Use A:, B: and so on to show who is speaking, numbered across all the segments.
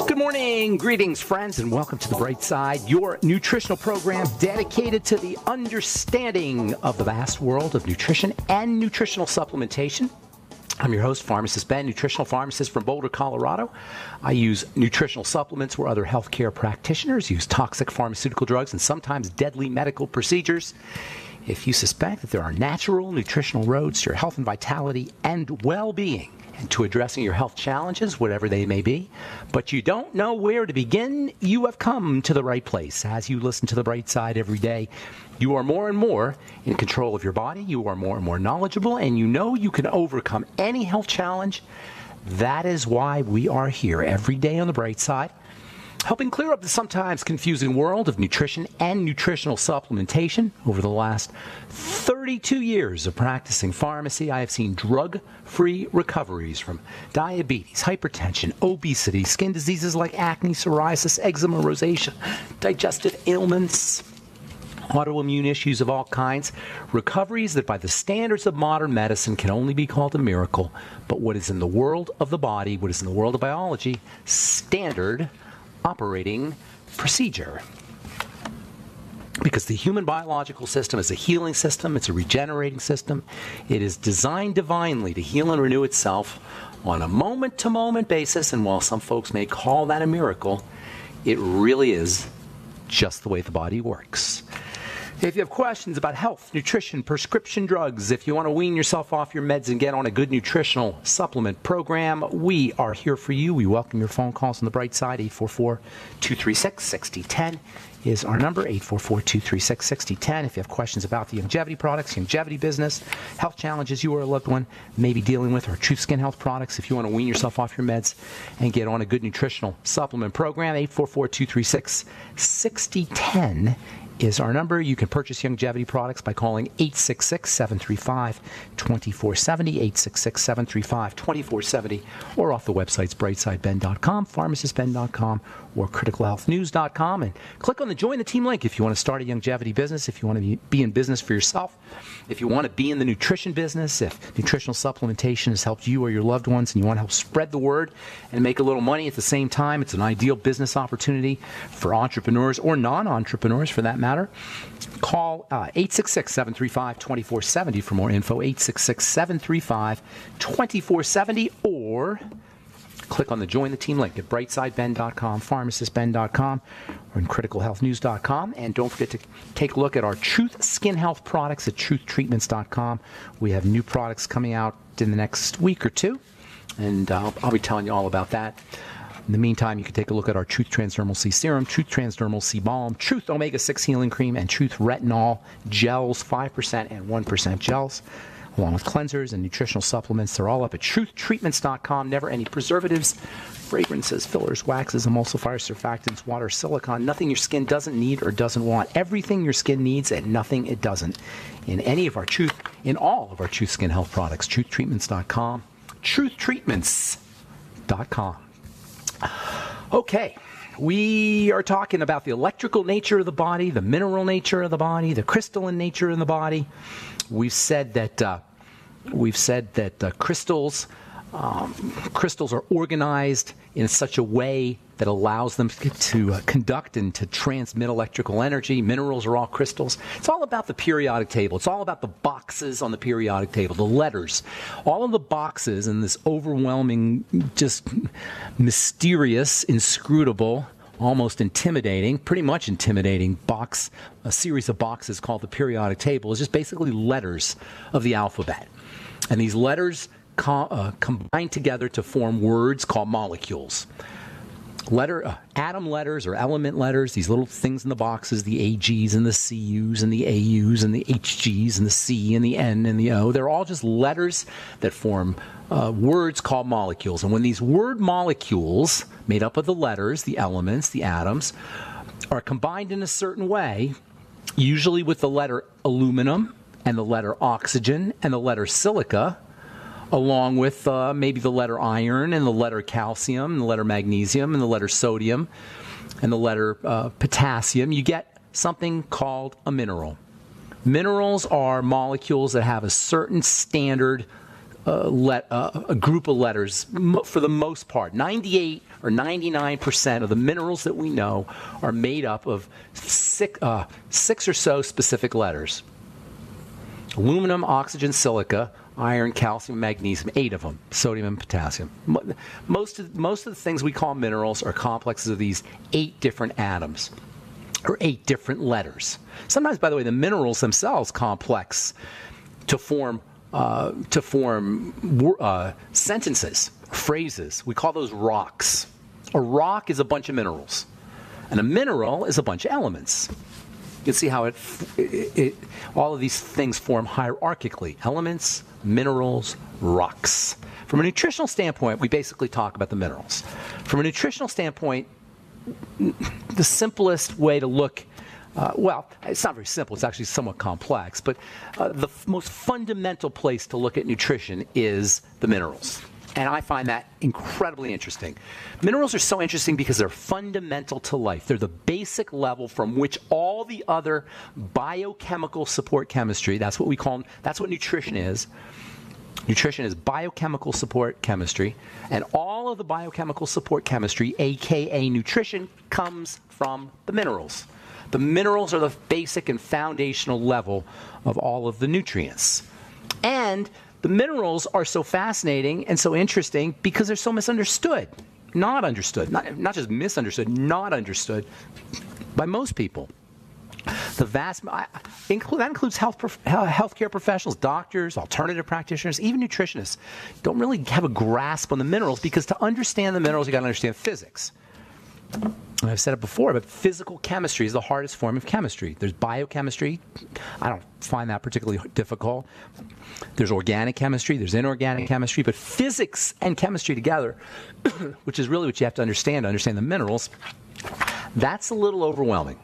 A: Good morning, greetings, friends, and welcome to The Bright Side, your nutritional program dedicated to the understanding of the vast world of nutrition and nutritional supplementation. I'm your host, Pharmacist Ben, nutritional pharmacist from Boulder, Colorado. I use nutritional supplements where other healthcare practitioners use toxic pharmaceutical drugs and sometimes deadly medical procedures. If you suspect that there are natural nutritional roads to your health and vitality and well-being, and to addressing your health challenges, whatever they may be, but you don't know where to begin, you have come to the right place. As you listen to The Bright Side every day, you are more and more in control of your body, you are more and more knowledgeable, and you know you can overcome any health challenge. That is why we are here every day on The Bright Side, helping clear up the sometimes confusing world of nutrition and nutritional supplementation. Over the last 32 years of practicing pharmacy, I have seen drug-free recoveries from diabetes, hypertension, obesity, skin diseases like acne, psoriasis, eczema, rosacea, digestive ailments, autoimmune issues of all kinds. Recoveries that by the standards of modern medicine can only be called a miracle. But what is in the world of the body, what is in the world of biology, standard operating procedure. Because the human biological system is a healing system, it's a regenerating system. It is designed divinely to heal and renew itself on a moment-to-moment basis, and while some folks may call that a miracle, it really is just the way the body works. If you have questions about health, nutrition, prescription drugs, if you want to wean yourself off your meds and get on a good nutritional supplement program, we are here for you. We welcome your phone calls on The Bright Side. 844-236-6010 is our number, 844-236-6010. If you have questions about the longevity products, longevity business, health challenges you or a loved one may be dealing with, or Truth Skin Health products, if you want to wean yourself off your meds and get on a good nutritional supplement program, 844-236-6010 is our number. You can purchase longevity products by calling 866-735-2470, 866-735-2470, or off the websites brightsideben.com, pharmacistben.com, or criticalhealthnews.com, and click on the Join the Team link if you want to start a longevity business, if you want to be in business for yourself, if you want to be in the nutrition business, if nutritional supplementation has helped you or your loved ones and you want to help spread the word and make a little money at the same time. It's an ideal business opportunity for entrepreneurs or non-entrepreneurs for that matter. Call 866-735-2470 for more info, 866-735-2470, or click on the Join the Team link at brightsideben.com, pharmacistben.com, or in criticalhealthnews.com. And don't forget to take a look at our Truth Skin Health products at truthtreatments.com. We have new products coming out in the next week or two, and I'll be telling you all about that. In the meantime, you can take a look at our Truth Transdermal C Serum, Truth Transdermal C Balm, Truth Omega-6 Healing Cream, and Truth Retinol Gels, 5% and 1% gels, along with cleansers and nutritional supplements. They're all up at truthtreatments.com. Never any preservatives, fragrances, fillers, waxes, emulsifiers, surfactants, water, silicone, nothing your skin doesn't need or doesn't want. Everything your skin needs and nothing it doesn't. In all of our Truth Skin Health products, truthtreatments.com, truthtreatments.com. Okay, we are talking about the electrical nature of the body, the mineral nature of the body, the crystalline nature of the body. We've said that crystals are organized in such a way that allows them to conduct and to transmit electrical energy. Minerals are all crystals. It's all about the periodic table. It's all about the boxes on the periodic table, the letters. All of the boxes in this overwhelming, just mysterious, inscrutable, almost intimidating, pretty much intimidating box, a series of boxes called the periodic table, is just basically letters of the alphabet. And these letters combine together to form words called molecules. Atom letters or element letters, these little things in the boxes, the AGs and the CUs and the AUs and the HGs and the C and the N and the O, they're all just letters that form words called molecules. And when these word molecules, made up of the letters, the elements, the atoms, are combined in a certain way, usually with the letter aluminum and the letter oxygen and the letter silica, along with maybe the letter iron and the letter calcium and the letter magnesium and the letter sodium and the letter potassium, you get something called a mineral. Minerals are molecules that have a certain standard a group of letters for the most part. 98 or 99% of the minerals that we know are made up of six or so specific letters. Aluminum, oxygen, silica, iron, calcium, magnesium, 8 of them, sodium and potassium. Most of the things we call minerals are complexes of these 8 different atoms or 8 different letters. Sometimes, by the way, the minerals themselves complex to form sentences, phrases. We call those rocks. A rock is a bunch of minerals, and a mineral is a bunch of elements. You can see how all of these things form hierarchically. Elements, minerals, rocks. From a nutritional standpoint, we basically talk about the minerals. From a nutritional standpoint, the simplest way to look, well, it's not very simple, it's actually somewhat complex, but the most fundamental place to look at nutrition is the minerals. And I find that incredibly interesting. Minerals are so interesting because they're fundamental to life. They're the basic level from which all the other biochemical support chemistry, that's what nutrition is. Nutrition is biochemical support chemistry, and all of the biochemical support chemistry, aka nutrition, comes from the minerals. The minerals are the basic and foundational level of all of the nutrients. And the minerals are so fascinating and so interesting because they're so misunderstood. Not understood. Not just misunderstood, not understood by most people. That includes healthcare professionals, doctors, alternative practitioners, even nutritionists. Don't really have a grasp on the minerals because to understand the minerals, you got to understand physics. And I've said it before, but physical chemistry is the hardest form of chemistry. There's biochemistry. I don't find that particularly difficult. There's organic chemistry. There's inorganic chemistry. But physics and chemistry together, which is really what you have to understand the minerals, that's a little overwhelming.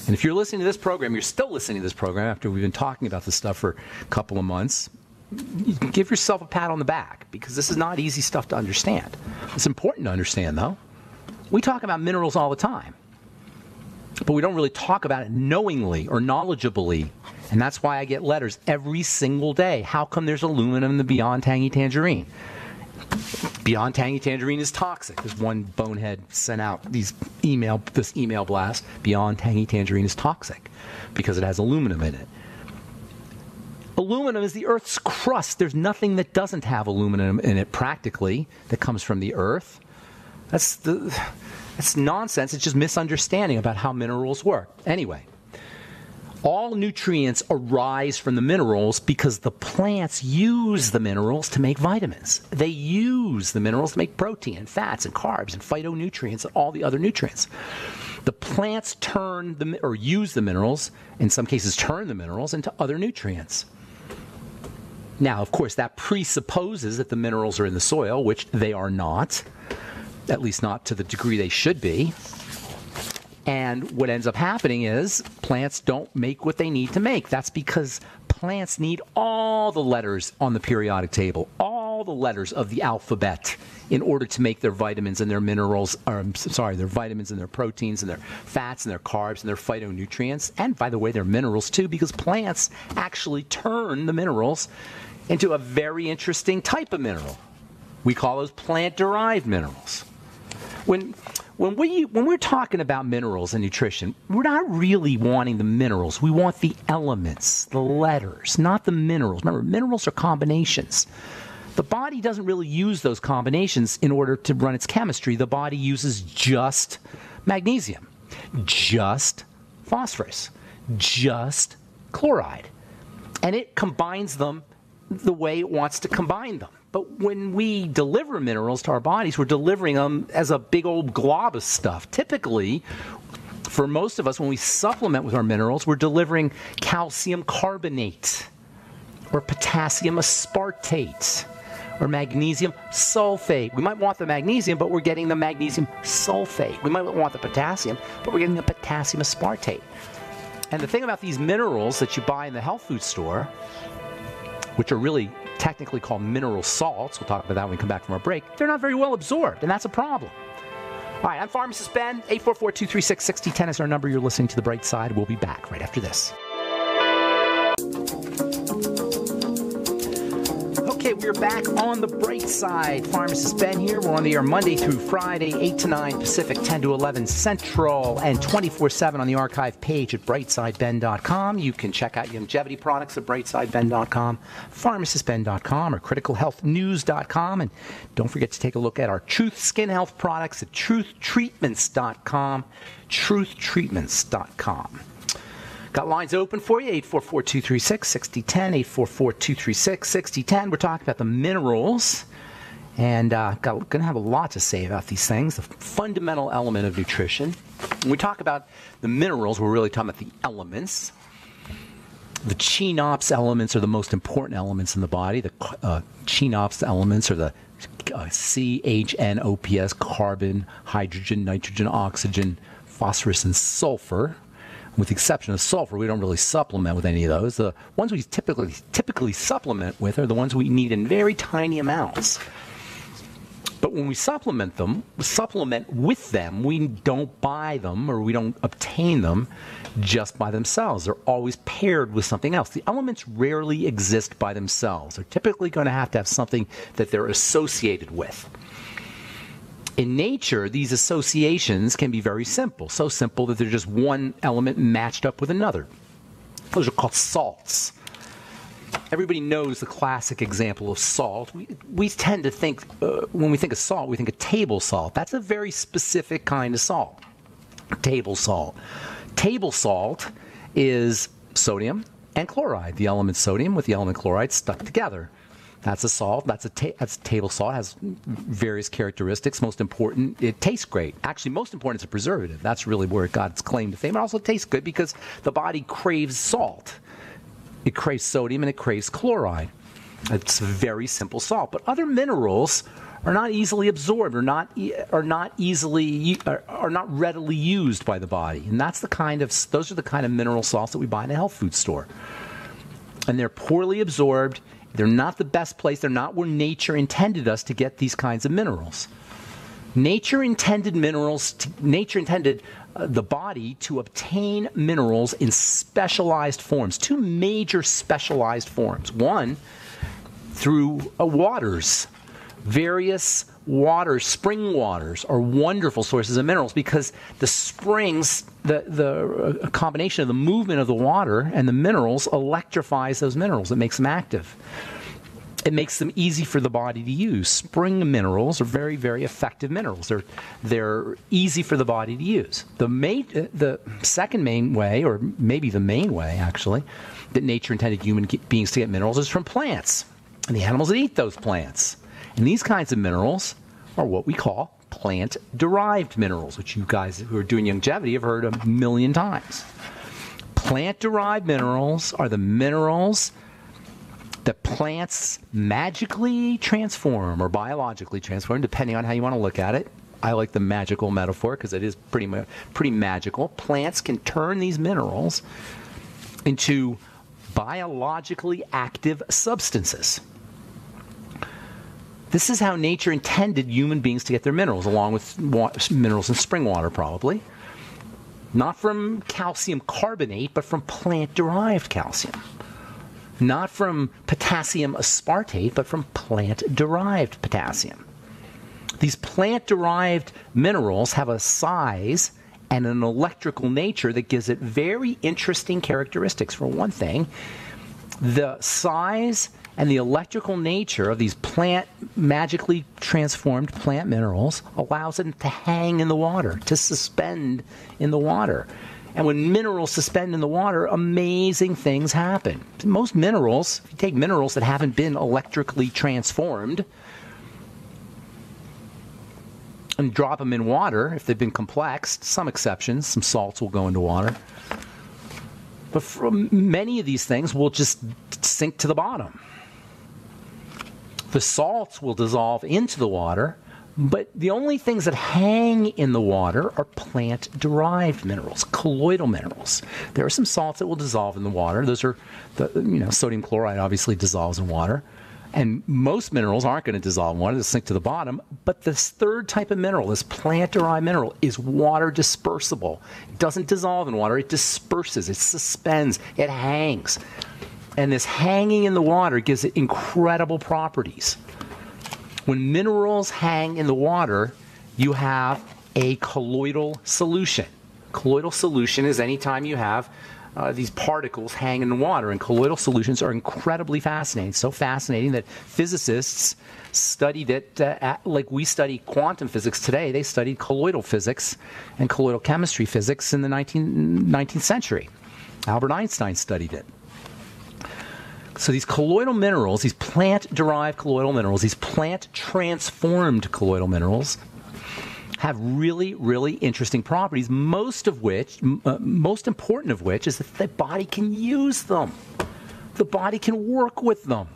A: And if you're listening to this program, you're still listening to this program after we've been talking about this stuff for a couple of months, you can give yourself a pat on the back because this is not easy stuff to understand. It's important to understand, though. We talk about minerals all the time, but we don't really talk about it knowingly or knowledgeably, and that's why I get letters every single day. How come there's aluminum in the Beyond Tangy Tangerine? Beyond Tangy Tangerine is toxic. There's one bonehead sent out this email blast. Beyond Tangy Tangerine is toxic because it has aluminum in it. Aluminum is the Earth's crust. There's nothing that doesn't have aluminum in it practically that comes from the Earth. That's nonsense. It's just misunderstanding about how minerals work. Anyway, all nutrients arise from the minerals because the plants use the minerals to make vitamins. They use the minerals to make protein and fats and carbs and phytonutrients and all the other nutrients. The plants use the minerals, in some cases turn the minerals into other nutrients. Now, of course, that presupposes that the minerals are in the soil, which they are not. At least not to the degree they should be. And what ends up happening is plants don't make what they need to make. That's because plants need all the letters on the periodic table, all the letters of the alphabet in order to make their vitamins and their minerals, their vitamins and their proteins and their fats and their carbs and their phytonutrients. And by the way, their minerals too, because plants actually turn the minerals into a very interesting type of mineral. We call those plant-derived minerals. When we're talking about minerals and nutrition, we're not really wanting the minerals. We want the elements, the letters, not the minerals. Remember, minerals are combinations. The body doesn't really use those combinations in order to run its chemistry. The body uses just magnesium, just phosphorus, just chloride. And it combines them the way it wants to combine them. But when we deliver minerals to our bodies, we're delivering them as a big old glob of stuff. Typically, for most of us, when we supplement with our minerals, we're delivering calcium carbonate or potassium aspartate or magnesium sulfate. We might want the magnesium, but we're getting the magnesium sulfate. We might want the potassium, but we're getting the potassium aspartate. And the thing about these minerals that you buy in the health food store, which are really technically called mineral salts, we'll talk about that when we come back from our break, they're not very well absorbed, and that's a problem. All right, I'm Pharmacist Ben. 844-236-6010 is our number. You're listening to The Bright Side. We'll be back right after this. We're back on the bright side. Pharmacist Ben here. We're on the air Monday through Friday, 8 to 9 Pacific, 10 to 11 Central, and 24/7 on the archive page at brightsideben.com. You can check out longevity products at brightsideben.com, pharmacistben.com, or criticalhealthnews.com. And don't forget to take a look at our Truth Skin Health products at truthtreatments.com, truthtreatments.com. Got lines open for you, 844-236-6010, 844-236-6010. We're talking about the minerals, and going to have a lot to say about these things, the fundamental element of nutrition. When we talk about the minerals, we're really talking about the elements. The CHNOPS elements are the most important elements in the body. The CHNOPS elements are the CHNOPS, carbon, hydrogen, nitrogen, oxygen, phosphorus, and sulfur. With the exception of sulfur, we don't really supplement with any of those. The ones we typically supplement with are the ones we need in very tiny amounts. But when we supplement with them, we don't buy them or we don't obtain them just by themselves. They're always paired with something else. The elements rarely exist by themselves. They're typically going to have something that they're associated with. In nature, these associations can be very simple, so simple that they're just one element matched up with another. Those are called salts. Everybody knows the classic example of salt. We tend to think, when we think of salt, we think of table salt. That's a very specific kind of salt, table salt. Table salt is sodium and chloride, the element sodium with the element chloride stuck together. That's a salt. That's table salt. It has various characteristics. Most important, it tastes great. Actually, most important, it's a preservative. That's really where it got its claim to fame. It also tastes good because the body craves salt. It craves sodium and it craves chloride. It's a very simple salt. But other minerals are not easily absorbed, are not readily used by the body. And those are the kind of mineral salts that we buy in a health food store. And they're poorly absorbed. They're not the best place. They're not where nature intended us to get these kinds of minerals. Nature intended the body to obtain minerals in specialized forms, two major specialized forms. One, through waters. Various waters, spring waters, are wonderful sources of minerals because the springs, the combination of the movement of the water and the minerals electrifies those minerals. It makes them active. It makes them easy for the body to use. Spring minerals are very, very effective minerals. They're easy for the body to use. The second main way, or maybe the main way actually, that nature intended human beings to get minerals is from plants and the animals that eat those plants. And these kinds of minerals are what we call plant-derived minerals, which you guys who are doing longevity have heard a million times. Plant-derived minerals are the minerals that plants magically transform or biologically transform, depending on how you want to look at it. I like the magical metaphor because it is pretty magical. Plants can turn these minerals into biologically active substances. This is how nature intended human beings to get their minerals, along with minerals in spring water, probably. Not from calcium carbonate, but from plant-derived calcium. Not from potassium aspartate, but from plant-derived potassium. These plant-derived minerals have a size and an electrical nature that gives it very interesting characteristics. For one thing, the size and the electrical nature of these magically transformed plant minerals allows them to hang in the water, to suspend in the water. And when minerals suspend in the water, amazing things happen. Most minerals, if you take minerals that haven't been electrically transformed and drop them in water, if they've been complexed, some exceptions, some salts will go into water. But for many of these things will just sink to the bottom. The salts will dissolve into the water, but the only things that hang in the water are plant-derived minerals, colloidal minerals. There are some salts that will dissolve in the water. Those are, sodium chloride obviously dissolves in water. And most minerals aren't going to dissolve in water, they'll sink to the bottom. But this third type of mineral, this plant-derived mineral, is water dispersible. It doesn't dissolve in water, it disperses, it suspends, it hangs. And this hanging in the water gives it incredible properties. When minerals hang in the water, you have a colloidal solution. Colloidal solution is anytime you have these particles hang in the water, and colloidal solutions are incredibly fascinating. So fascinating that physicists studied it like we study quantum physics today. They studied colloidal physics and colloidal chemistry physics in the 19th century. Albert Einstein studied it. So these colloidal minerals, these plant-derived colloidal minerals, these plant-transformed colloidal minerals have really, really interesting properties, most important of which is that the body can use them. The body can work with them.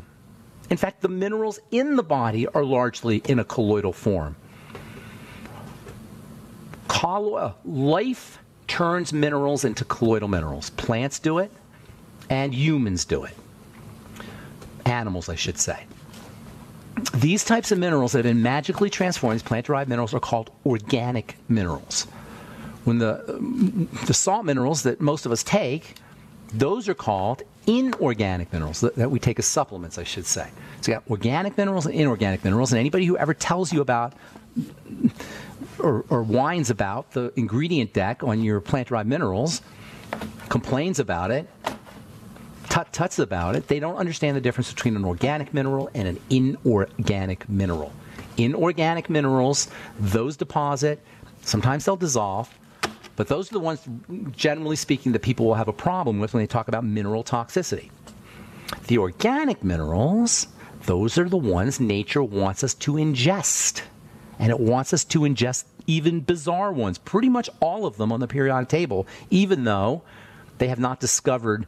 A: In fact, the minerals in the body are largely in a colloidal form. Life turns minerals into colloidal minerals. Plants do it, and humans do it. Animals, I should say. These types of minerals that have been magically transformed, these plant-derived minerals, are called organic minerals. When the salt minerals that most of us take, those are called inorganic minerals that we take as supplements, I should say. So you got organic minerals and inorganic minerals, and anybody who ever tells you about or whines about the ingredient deck on your plant-derived minerals, complains about it, tuts about it, they don't understand the difference between an organic mineral and an inorganic mineral. Inorganic minerals, those deposit, sometimes they'll dissolve, but those are the ones, generally speaking, that people will have a problem with when they talk about mineral toxicity. The organic minerals, those are the ones nature wants us to ingest. And it wants us to ingest even bizarre ones, pretty much all of them on the periodic table, even though they have not discovered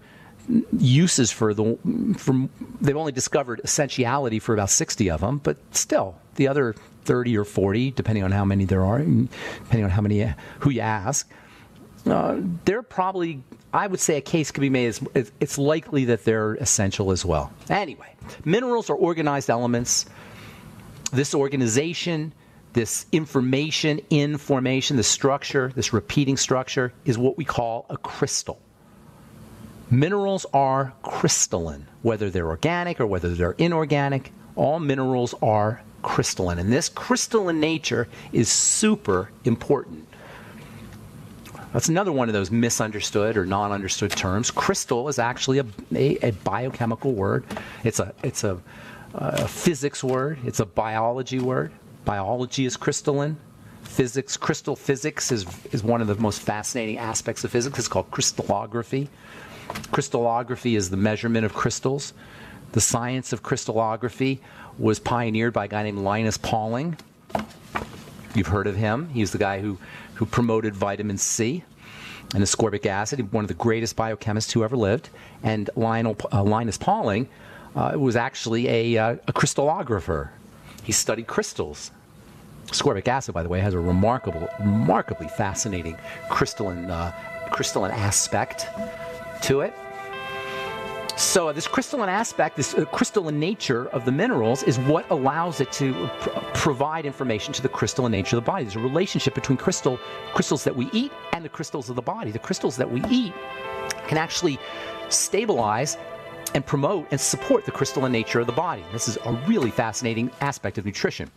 A: uses they've only discovered essentiality for about 60 of them, but still, the other 30 or 40, depending on how many there are, depending on who you ask, they're probably, I would say a case could be made as it's likely that they're essential as well. Anyway, minerals are organized elements. This organization, this information in formation, the structure, this repeating structure, is what we call a crystal. Minerals are crystalline, whether they're organic or whether they're inorganic. All minerals are crystalline, and this crystalline nature is super important. That's another one of those misunderstood or non-understood terms. Crystal is actually a biochemical word. It's a physics word. It's a biology word. Biology is crystalline. Crystal physics is one of the most fascinating aspects of physics. It's called crystallography. Crystallography is the measurement of crystals. The science of crystallography was pioneered by a guy named Linus Pauling. You've heard of him. He's the guy who promoted vitamin C and ascorbic acid, one of the greatest biochemists who ever lived. And Linus Pauling was actually a crystallographer. He studied crystals. Ascorbic acid, by the way, has a remarkably fascinating crystalline aspect to it. So this crystalline aspect, this crystalline nature of the minerals is what allows it to provide information to the crystalline nature of the body. There's a relationship between crystals that we eat and the crystals of the body. The crystals that we eat can actually stabilize and promote and support the crystalline nature of the body. This is a really fascinating aspect of nutrition.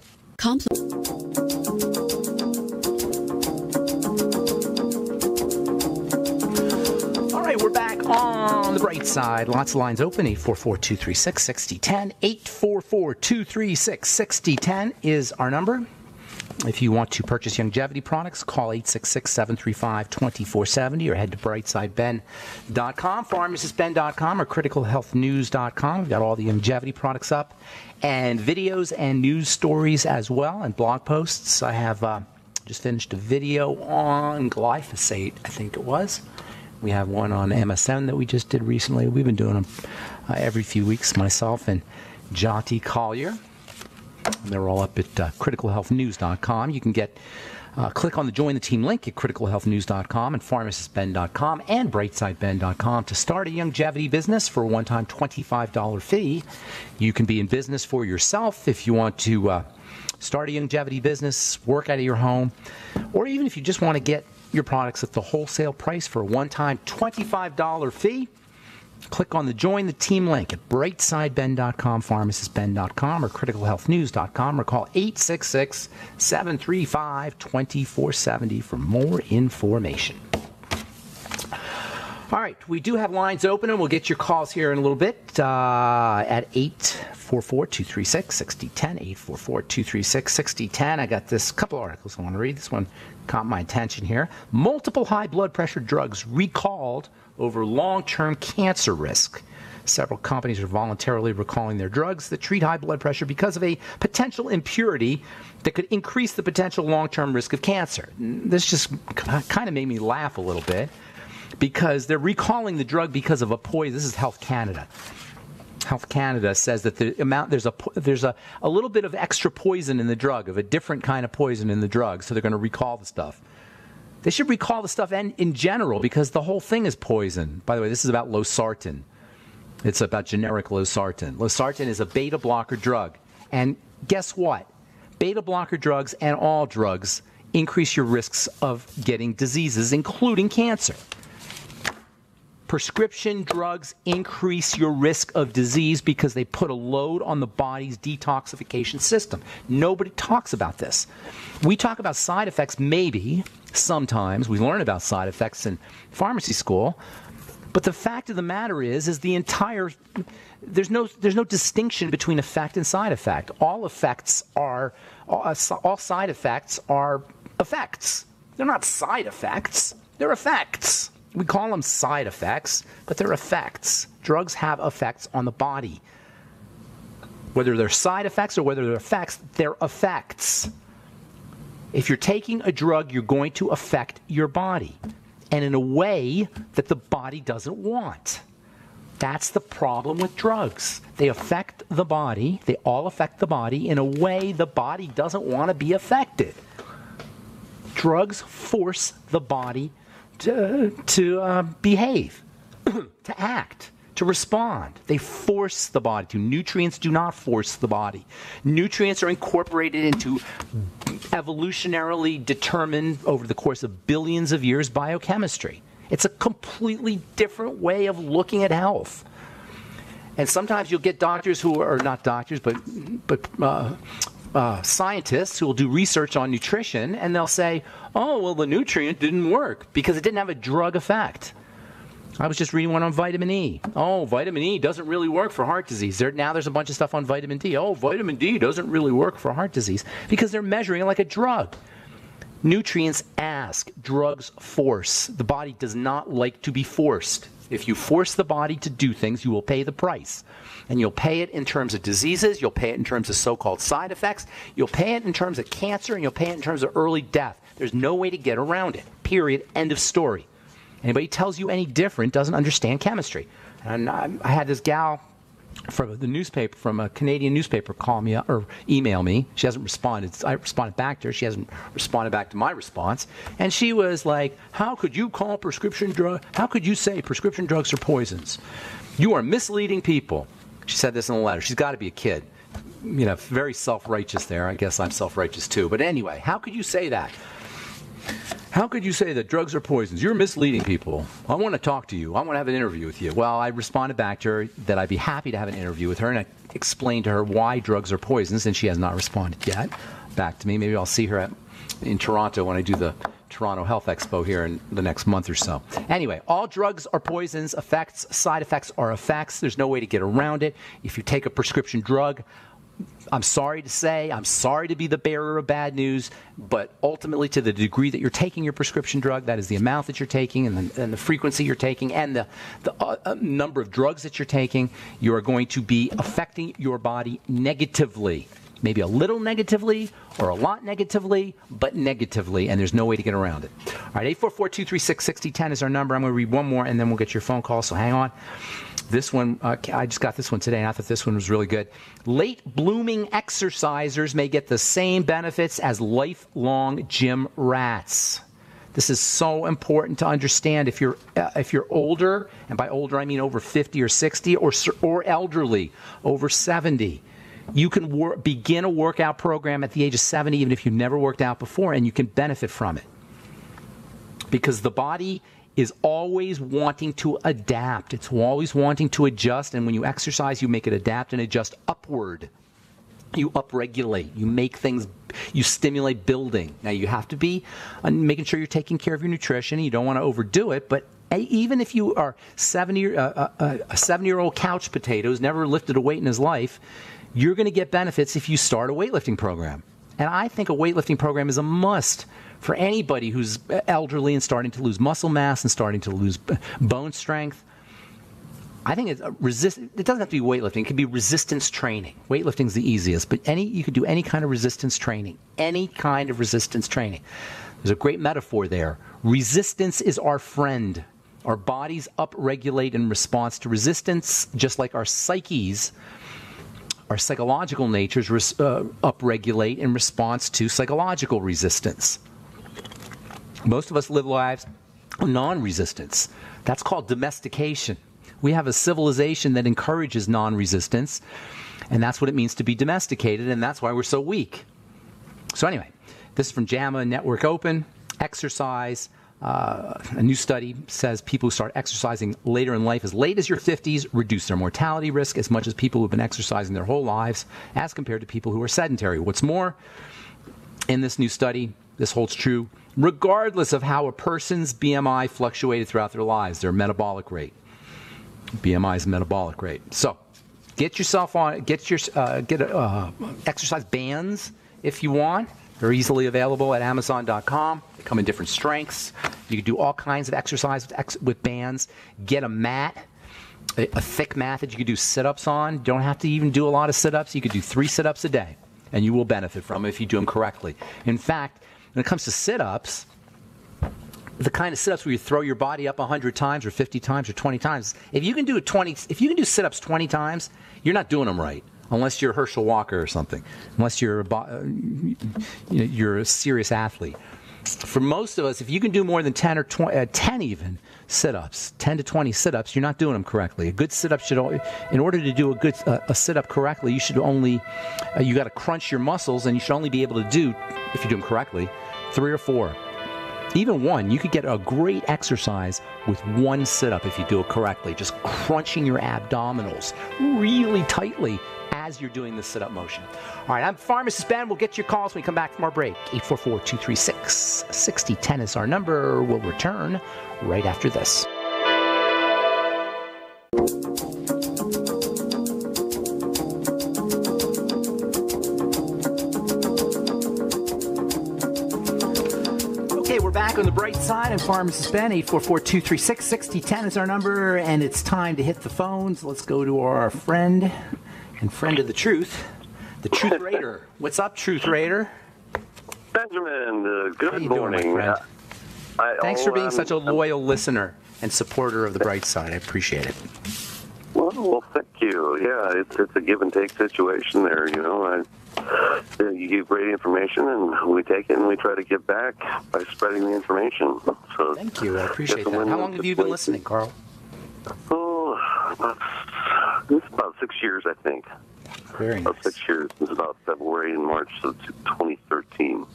A: We're back on the bright side. Lots of lines open. 844-236-6010. 844-236-6010 is our number. If you want to purchase longevity products, call 866-735-2470 or head to brightsideben.com, pharmacistben.com, or criticalhealthnews.com. We've got all the longevity products up, and videos and news stories as well, and blog posts. I have just finished a video on glyphosate, I think it was. We have one on MSM that we just did recently. We've been doing them every few weeks, myself and Jati Collier. And they're all up at criticalhealthnews.com. You can click on the Join the Team link at criticalhealthnews.com and pharmacistben.com and brightsideben.com to start a longevity business for a one-time $25 fee. You can be in business for yourself if you want to start a longevity business, work out of your home, or even if you just want to get your products at the wholesale price for a one-time $25 fee. Click on the Join the Team link at brightsideben.com, pharmacistben.com, or criticalhealthnews.com, or call 866-735-2470 for more information. All right, we do have lines open, and we'll get your calls here in a little bit at 844-236-6010, 844-236-6010. I got this couple articles I want to read. This one caught my attention here. Multiple high blood pressure drugs recalled over long-term cancer risk. Several companies are voluntarily recalling their drugs that treat high blood pressure because of a potential impurity that could increase the potential long-term risk of cancer. This just kind of made me laugh a little bit, because they're recalling the drug because of a poison. This is Health Canada. Health Canada says that there's a little bit of extra poison in the drug, of a different kind of poison in the drug, so they're going to recall the stuff. They should recall the stuff in general, because the whole thing is poison. By the way, this is about losartan. It's about generic losartan. Losartan is a beta blocker drug. And guess what? Beta blocker drugs and all drugs increase your risks of getting diseases, including cancer. Prescription drugs increase your risk of disease because they put a load on the body's detoxification system. Nobody talks about this. We talk about side effects, maybe, sometimes. We learn about side effects in pharmacy school. But the fact of the matter is there's no distinction between effect and side effect. All side effects are effects. They're not side effects. They're effects. We call them side effects, but they're effects. Drugs have effects on the body. Whether they're side effects or whether they're effects, they're effects. If you're taking a drug, you're going to affect your body, and in a way that the body doesn't want. That's the problem with drugs. They affect the body. They all affect the body in a way the body doesn't want to be affected. Drugs force the body to behave, to act, to respond. They force the body to. Nutrients do not force the body. Nutrients are incorporated into evolutionarily determined, over the course of billions of years, biochemistry. It's a completely different way of looking at health. And sometimes you'll get doctors who are not doctors, but scientists who will do research on nutrition, and they'll say, oh, well, the nutrient didn't work because it didn't have a drug effect. I was just reading one on vitamin E. Oh, vitamin E doesn't really work for heart disease. Now there's a bunch of stuff on vitamin D. Oh, vitamin D doesn't really work for heart disease, because they're measuring it like a drug. Nutrients ask, drugs force. The body does not like to be forced. If you force the body to do things, you will pay the price. And you'll pay it in terms of diseases, you'll pay it in terms of so-called side effects, you'll pay it in terms of cancer, and you'll pay it in terms of early death. There's no way to get around it. Period. End of story. Anybody tells you any different doesn't understand chemistry. And I had this gal from the newspaper, from a Canadian newspaper, call me or email me. She hasn't responded. I responded back to her. She hasn't responded back to my response. And she was like, how could you call prescription drug? How could you say prescription drugs are poisons? You are misleading people. She said this in a letter. She's got to be a kid. You know, very self-righteous there. I guess I'm self-righteous too. But anyway, how could you say that? How could you say that drugs are poisons? You're misleading people. I want to talk to you. I want to have an interview with you. Well, I responded back to her that I'd be happy to have an interview with her, and I explained to her why drugs are poisons, and she has not responded yet back to me. Maybe I'll see her in Toronto when I do the Toronto Health Expo here in the next month or so. Anyway, all drugs are poisons. Effects, side effects are effects. There's no way to get around it. If you take a prescription drug, I'm sorry to say, I'm sorry to be the bearer of bad news, but ultimately, to the degree that you're taking your prescription drug, that is the amount that you're taking and the frequency you're taking and the number of drugs that you're taking, you are going to be affecting your body negatively. Maybe a little negatively or a lot negatively, but negatively, and there's no way to get around it. All right, 844-236-6010 is our number. I'm going to read one more, and then we'll get your phone call, so hang on. This one, I just got this one today, and I thought this one was really good. Late blooming exercisers may get the same benefits as lifelong gym rats. This is so important to understand. If you're older, and by older I mean over 50 or 60, or elderly, over 70, you can begin a workout program at the age of 70, even if you've never worked out before, and you can benefit from it. Because the body is always wanting to adapt. It's always wanting to adjust. And when you exercise, you make it adapt and adjust upward. You upregulate. You make things, you stimulate building. Now, you have to be making sure you're taking care of your nutrition. You don't want to overdo it. But even if you are a 70-year-old couch potato who's never lifted a weight in his life, you're going to get benefits if you start a weightlifting program. And I think a weightlifting program is a must for anybody who's elderly and starting to lose muscle mass and starting to lose bone strength. I think it doesn't have to be weightlifting. It could be resistance training. Weightlifting is the easiest, but you could do any kind of resistance training. Any kind of resistance training. There's a great metaphor there. Resistance is our friend. Our bodies upregulate in response to resistance, just like our psyches, our psychological natures upregulate in response to psychological resistance. Most of us live lives of non-resistance. That's called domestication. We have a civilization that encourages non-resistance, and that's what it means to be domesticated, and that's why we're so weak. So anyway, this is from JAMA Network Open. Exercise. A new study says people who start exercising later in life, as late as your 50s, reduce their mortality risk as much as people who have been exercising their whole lives as compared to people who are sedentary. What's more, in this new study, this holds true regardless of how a person's BMI fluctuated throughout their lives, their metabolic rate. BMI is metabolic rate. So, get yourself on, get exercise bands if you want. They're easily available at Amazon.com. They come in different strengths. You can do all kinds of exercise with bands. Get a mat, a thick mat that you can do sit-ups on. You don't have to even do a lot of sit-ups. You could do 3 sit-ups a day, and you will benefit from it if you do them correctly. In fact, when it comes to sit-ups, the kind of sit-ups where you throw your body up 100 times or 50 times or 20 times, if you can do sit-ups 20 times, you're not doing them right. Unless you're Herschel Walker or something. Unless you're a serious athlete. For most of us, if you can do more than 10 or 10 even sit-ups, 10 to 20 sit-ups, you're not doing them correctly. A good sit-up should, in order to do a sit-up correctly, you should only, you got to crunch your muscles, and you should only be able to do, if you do them correctly, 3 or 4. Even 1, you could get a great exercise with 1 sit-up if you do it correctly. Just crunching your abdominals really tightly as you're doing the sit-up motion. All right, I'm Pharmacist Ben. We'll get your calls when we come back from our break. 844-236-6010 is our number. We'll return right after this. We're back on the bright side. I'm Pharmacist Ben. 844-236-6010 is our number, and it's time to hit the phones. Let's go to our friend and friend of the truth, the Truth Raider. What's up, Truth Raider?
B: Benjamin, good morning.
A: Doing, my friend? Thanks for being such a loyal listener and supporter of the bright side. I appreciate it.
B: Well, thank you. Yeah, it's a give and take situation there. You know, you give great information, and we take it and we try to give back by spreading the information. So
A: thank you. I appreciate that. How long have you been listening, Carl?
B: It's about 6 years, I think.
A: Very nice.
B: About 6 years. It's about February and March of 2013.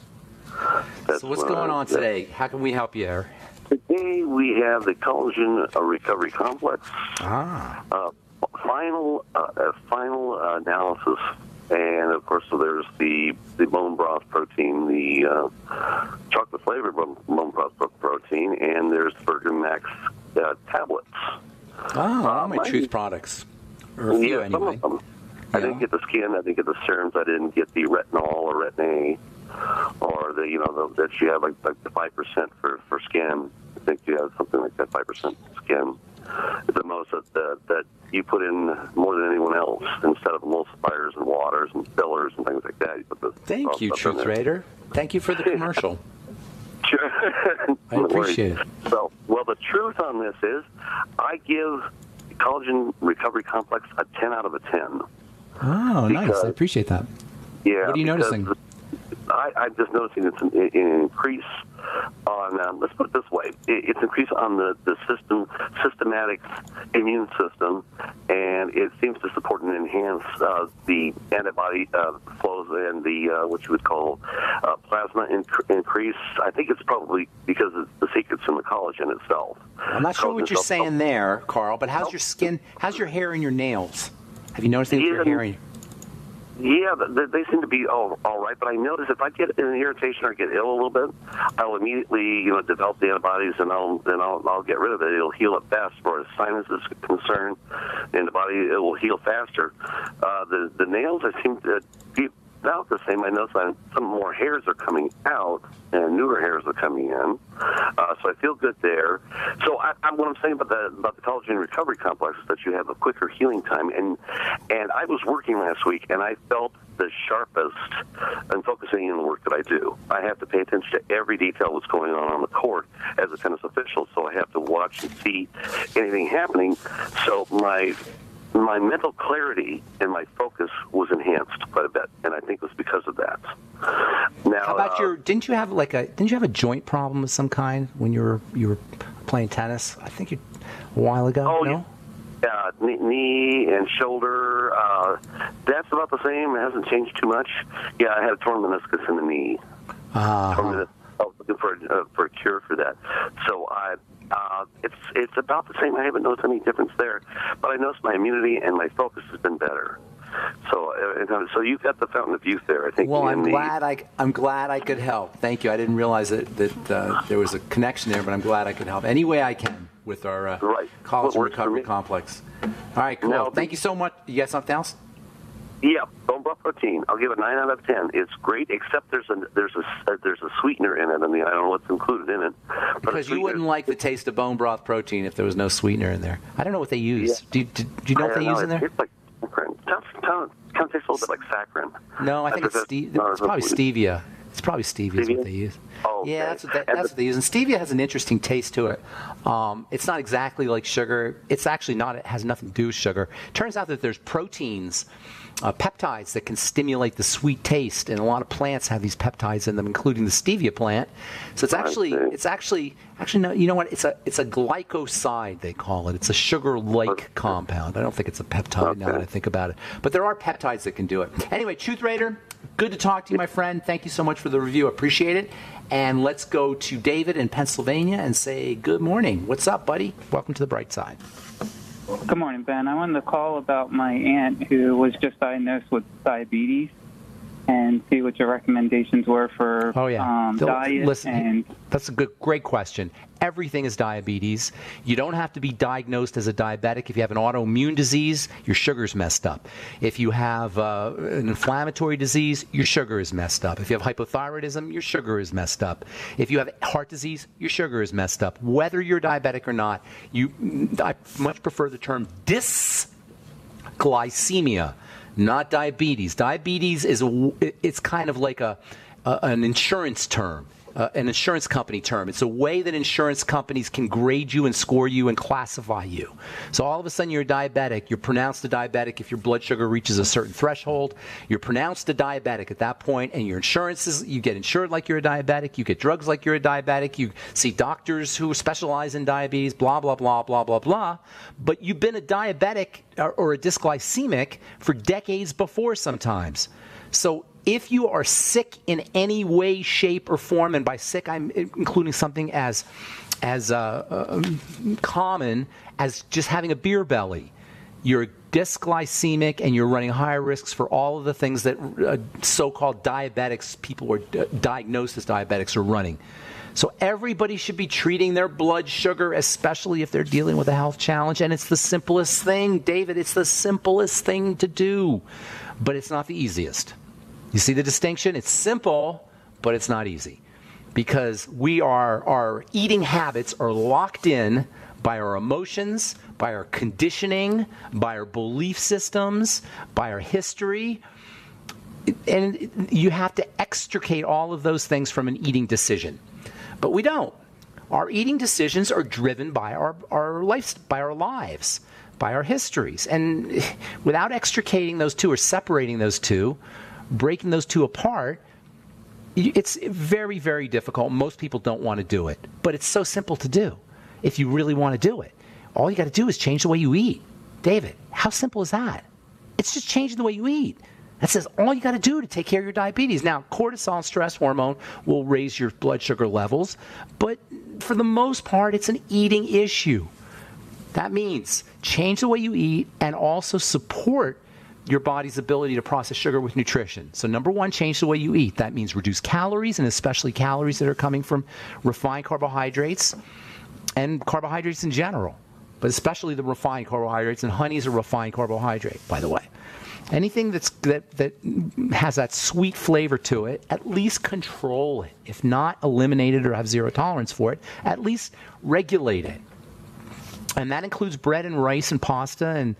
A: So what's going on today? How can we help you, Eric?
B: Today we have the collagen recovery complex. Final analysis, and of course, so there's the bone broth protein, the chocolate flavored bone broth protein, and there's Burger Max tablets.
A: All my Truth products, or a few anyway.
B: Some of them. I didn't get the skin. I didn't get the serums. I didn't get the retinol or retin A, or that you have like the 5% for skin. I think you have something like that 5% skin. It's the most that you put in more than anyone else, instead of emulsifiers and waters and fillers and things like that. You put the
A: Thank you, Truth Raider. Thank you for the commercial.
B: Sure.
A: I appreciate it.
B: So, well, the truth on this is, I give Collagen Recovery Complex a 10 out of a 10.
A: Oh, nice. I appreciate that.
B: Yeah.
A: What are you noticing?
B: I'm just noticing it's an increase on, let's put it this way, it's increase on the systematic immune system, and it seems to support and enhance the antibody flows and the what you would call plasma increase. I think it's probably because the secret's in the collagen itself.
A: I'm not sure what you're saying there, Carl, but how's your skin, how's your hair and your nails? Have you noticed anything with your hair and
B: Yeah, they seem to be all right, but I notice if I get an irritation or get ill a little bit, I'll immediately develop the antibodies and I'll get rid of it. It'll heal it fast. As far as sinus is concerned, and the body, it will heal faster. The nails, I seem to be about the same. I notice some more hairs are coming out and newer hairs are coming in, so I feel good there. So what I'm saying about the collagen recovery complex is that you have a quicker healing time, and I was working last week and I felt the sharpest in focusing in the work that I do. I have to pay attention to every detail that's going on the court as a tennis official, so I have to watch and see anything happening. So my mental clarity and my focus was enhanced quite a bit, and I think it was because of that. Now,
A: how about didn't you have a joint problem of some kind when you were playing tennis? I think a while ago.
B: Oh,
A: no?
B: Yeah, knee and shoulder. That's about the same. It hasn't changed too much. Yeah, I had a torn meniscus in the knee. I was looking for a cure for that. So it's about the same. I haven't noticed any difference there, but I noticed my immunity and my focus has been better. So you've got the fountain of youth there, I think.
A: Well, I'm glad I could help. Thank you. I didn't realize that there was a connection there, but I'm glad I could help any way I can with our college recovery complex. All right, cool. Now, thank you so much. You got something else?
B: Yeah, bone broth protein. I'll give it 9 out of 10. It's great, except there's a sweetener in it. I mean, I don't know what's included in it.
A: Because you wouldn't like the taste of bone broth protein if there was no sweetener in there. I don't know what they use. Yeah. Do you know what they use in there?
B: It's like saccharin. Kind of tastes a little bit like saccharin.
A: No, I think it's probably stevia. It's probably stevia is what they use.
B: Oh, okay.
A: Yeah, that's what they use. And stevia has an interesting taste to it. It's not exactly like sugar. It's actually not. It has nothing to do with sugar. Turns out that there's proteins, peptides that can stimulate the sweet taste, and a lot of plants have these peptides in them, including the stevia plant. So it's actually no. You know what? It's a glycoside, they call it. It's a sugar-like compound. I don't think it's a peptide now that I think about it. But there are peptides that can do it. Anyway, Truth Raider, good to talk to you, my friend. Thank you so much for the review. Appreciate it. And let's go to David in Pennsylvania and say good morning. What's up, buddy? Welcome to the bright side.
C: Good morning, Ben. I wanted to call about my aunt who was just diagnosed with diabetes and see what your recommendations were for diet.
A: Listen, that's a great question. Everything is diabetes. You don't have to be diagnosed as a diabetic. If you have an autoimmune disease, your sugar's messed up. If you have an inflammatory disease, your sugar is messed up. If you have hypothyroidism, your sugar is messed up. If you have heart disease, your sugar is messed up. Whether you're diabetic or not, I much prefer the term dysglycemia, not diabetes. Diabetes it's kind of like an insurance term. An insurance company term. It's a way that insurance companies can grade you and score you and classify you. So all of a sudden you're a diabetic. You're pronounced a diabetic if your blood sugar reaches a certain threshold. You're pronounced a diabetic at that point, and your insurances, you get insured like you're a diabetic. You get drugs like you're a diabetic. You see doctors who specialize in diabetes, blah, blah, blah, blah, blah, blah. But you've been a diabetic or a dysglycemic for decades before sometimes. So if you are sick in any way, shape, or form, and by sick I'm including something as common as just having a beer belly, you're dysglycemic and you're running higher risks for all of the things that so-called diabetics, people who are diagnosed as diabetics, are running. So everybody should be treating their blood sugar, especially if they're dealing with a health challenge. And it's the simplest thing, David. It's the simplest thing to do, but it's not the easiest. You see the distinction? It's simple, but it's not easy, because our eating habits are locked in by our emotions, by our conditioning, by our belief systems, by our history. And you have to extricate all of those things from an eating decision. But we don't. Our eating decisions are driven by our lives, by our histories. And without extricating those two or separating those two, breaking those two apart, It's very, very difficult. Most people don't want to do it, but it's so simple to do if you really want to do it. All you got to do is change the way you eat. David, how simple is that? It's just changing the way you eat. That says all you got to do to take care of your diabetes. Now, cortisol, stress hormone, will raise your blood sugar levels, but for the most part, it's an eating issue. That means change the way you eat and also support your body's ability to process sugar with nutrition. So number one, change the way you eat. That means reduce calories, and especially calories that are coming from refined carbohydrates and carbohydrates in general, but especially the refined carbohydrates, and honey is a refined carbohydrate, by the way. Anything that has that sweet flavor to it, at least control it. If not eliminate it or have zero tolerance for it, at least regulate it. And that includes bread and rice and pasta and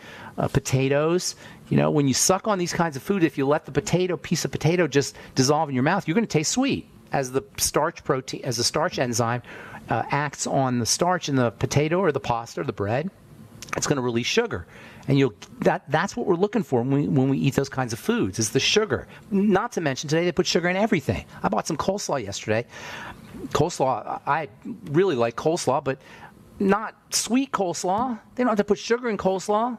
A: potatoes. You know, when you suck on these kinds of food, if you let the piece of potato just dissolve in your mouth, you're going to taste sweet as the starch enzyme acts on the starch in the potato or the pasta or the bread. It's going to release sugar. And that's what we're looking for when we eat those kinds of foods, is the sugar. Not to mention, today they put sugar in everything. I bought some coleslaw yesterday. Coleslaw, I really like coleslaw, but not sweet coleslaw. They don't have to put sugar in coleslaw.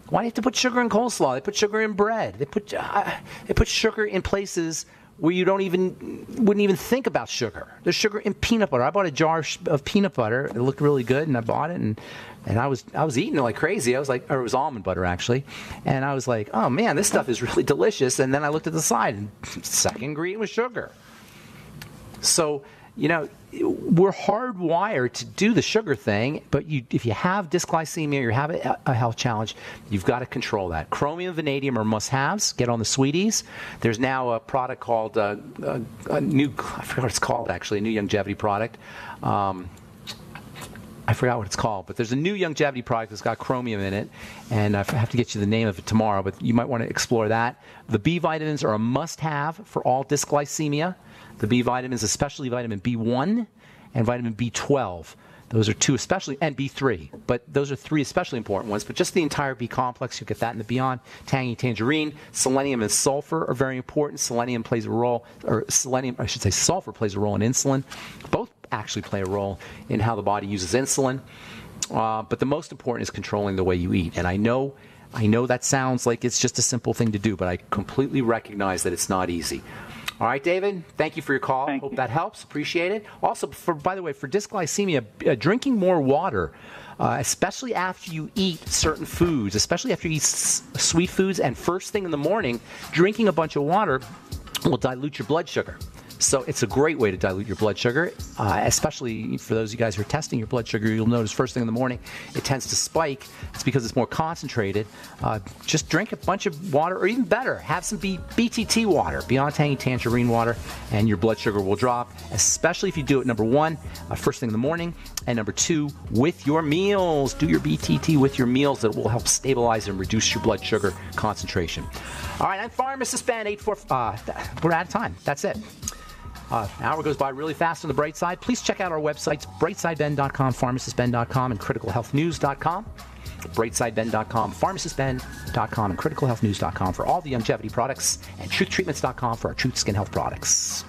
A: Why do you have to put sugar in coleslaw? They put sugar in bread. They put sugar in places where you wouldn't even think about sugar. There's sugar in peanut butter. I bought a jar of peanut butter. It looked really good, and I bought it, and I was eating it like crazy. I was like, or it was almond butter actually, and I was like, oh man, this stuff is really delicious. And then I looked at the side, and second ingredient was sugar. So, you know, we're hardwired to do the sugar thing, but if you have dysglycemia or you have a health challenge, you've got to control that. Chromium and vanadium are must-haves. Get on the sweeties. There's now a product called a new, I forgot what it's called actually, a new longevity product. I forgot what it's called, but there's a new longevity product that's got chromium in it, and I have to get you the name of it tomorrow, but you might want to explore that. The B vitamins are a must-have for all dysglycemia. The B vitamins, especially vitamin B1 and vitamin B12. Those are two especially, and B3. But those are three especially important ones. But just the entire B complex, you'll get that in the Beyond Tangy Tangerine. Selenium and sulfur are very important. Sulfur plays a role in insulin. Both actually play a role in how the body uses insulin. But the most important is controlling the way you eat. And I know that sounds like it's just a simple thing to do, but I completely recognize that it's not easy. All right, David, thank you for your call. Hope that helps. Appreciate it. Also, by the way, for dysglycemia, drinking more water, especially after you eat certain foods, especially after you eat sweet foods, and first thing in the morning, drinking a bunch of water will dilute your blood sugar. So it's a great way to dilute your blood sugar, especially for those of you guys who are testing your blood sugar. You'll notice first thing in the morning it tends to spike. It's because it's more concentrated. Just drink a bunch of water, or even better, have some BTT water, Beyond Tangy Tangerine water, and your blood sugar will drop, especially if you do it, number one, first thing in the morning, and number two, with your meals. Do your BTT with your meals. That will help stabilize and reduce your blood sugar concentration. All right, I'm Pharmacist Ben, 84. We're out of time. That's it. An hour goes by really fast on the bright side. Please check out our websites, brightsideben.com, pharmacistben.com, and criticalhealthnews.com. brightsideben.com, pharmacistben.com, and criticalhealthnews.com for all the longevity products, and truthtreatments.com for our Truth Skin Health products.